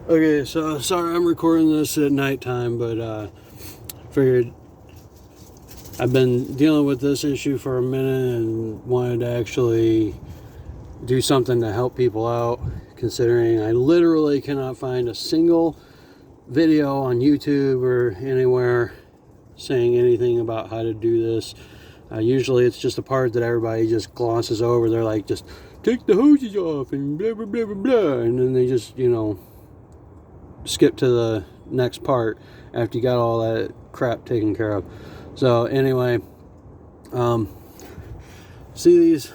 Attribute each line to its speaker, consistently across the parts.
Speaker 1: Okay, so sorry I'm recording this at nighttime, but figured I've been dealing with this issue for a minute and wanted to actually do something to help people out, considering I literally cannot find a single video on YouTube or anywhere saying anything about how to do this. Usually it's just a part that everybody just glosses over. They're like, just take the hoses off and blah blah blah blah blah, and then they just, you know, skip to the next part after you got all that crap taken care of. So anyway, see these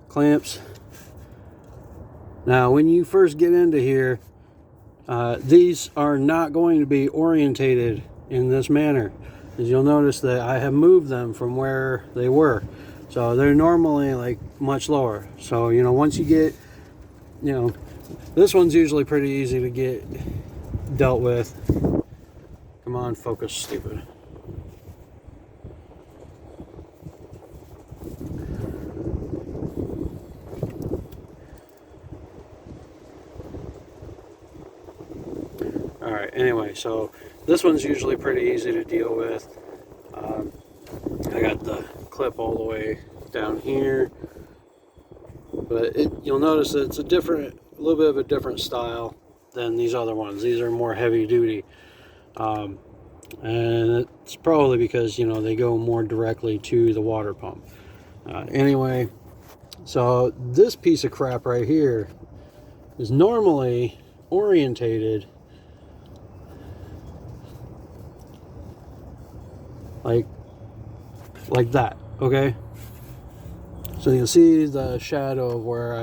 Speaker 1: clamps? Now when you first get into here, these are not going to be orientated in this manner, as you'll notice that I have moved them from where they were. So they're normally like much lower. So, you know, once you get, you know, this one's usually pretty easy to get dealt with. Come on, focus, stupid. Alright, anyway, so this one's usually pretty easy to deal with. I got the clip all the way down here, but you'll notice that it's a little bit of a different style than these other ones. These are more heavy duty, and it's probably because, you know, they go more directly to the water pump. Anyway, so this piece of crap right here is normally orientated like that, okay? So you can see the shadow of where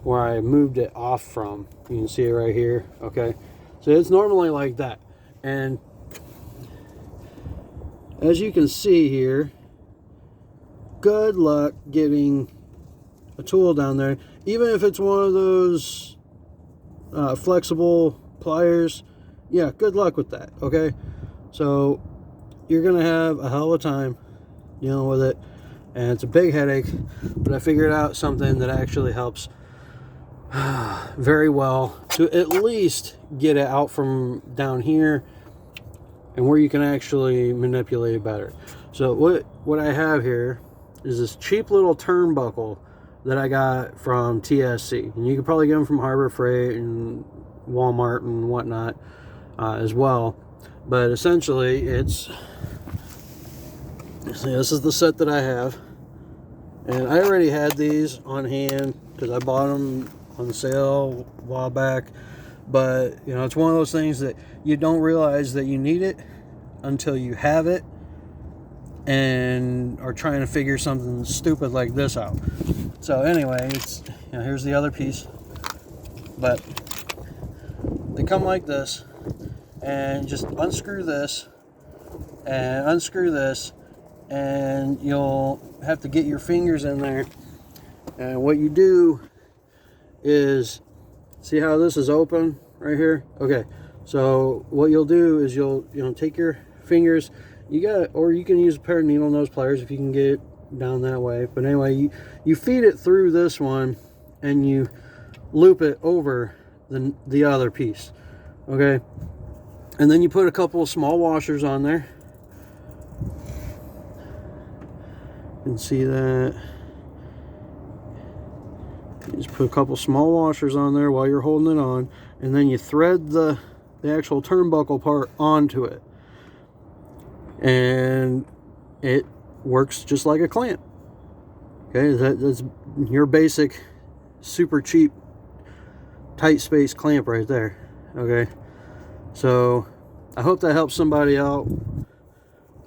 Speaker 1: I moved it off from. You can see it right here, okay? So it's normally like that. And as you can see here, good luck getting a tool down there. Even if it's one of those flexible pliers, yeah, good luck with that, okay? So you're gonna have a hell of a time dealing with it, and it's a big headache, but I figured out something that actually helps very well to at least get it out from down here and where you can actually manipulate it better. So what I have here is this cheap little turnbuckle that I got from TSC, and you can probably get them from Harbor Freight and Walmart and whatnot as well. But essentially, this is the set that I have, and I already had these on hand because I bought them on sale a while back. But you know, it's one of those things that you don't realize that you need it until you have it and are trying to figure something stupid like this out. So anyway, you know, here's the other piece, but they come like this. And just unscrew this and unscrew this, and you'll have to get your fingers in there. And what you do is, see how this is open right here? Okay, so what you'll do is you'll take your fingers, or you can use a pair of needle nose pliers if you can get it down that way. But anyway, you feed it through this one and you loop it over the other piece, okay? And then you put a couple of small washers on there. You can see that. You just put a couple small washers on there while you're holding it on, and then you thread the actual turnbuckle part onto it. And it works just like a clamp. Okay, that's your basic, super cheap, tight space clamp right there. Okay. So I hope that helps somebody out.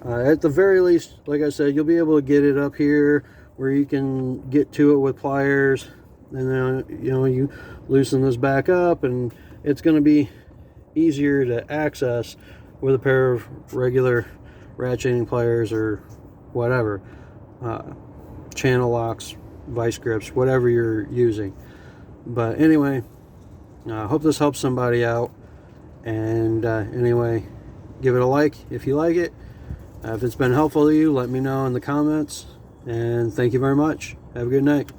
Speaker 1: At the very least, like I said, you'll be able to get it up here where you can get to it with pliers, and then you loosen this back up, and it's going to be easier to access with a pair of regular ratcheting pliers or whatever, channel locks, vice grips, whatever you're using. But anyway, I hope this helps somebody out. And anyway, give it a like if you like it. If it's been helpful to you, let me know in the comments. And thank you very much. Have a good night.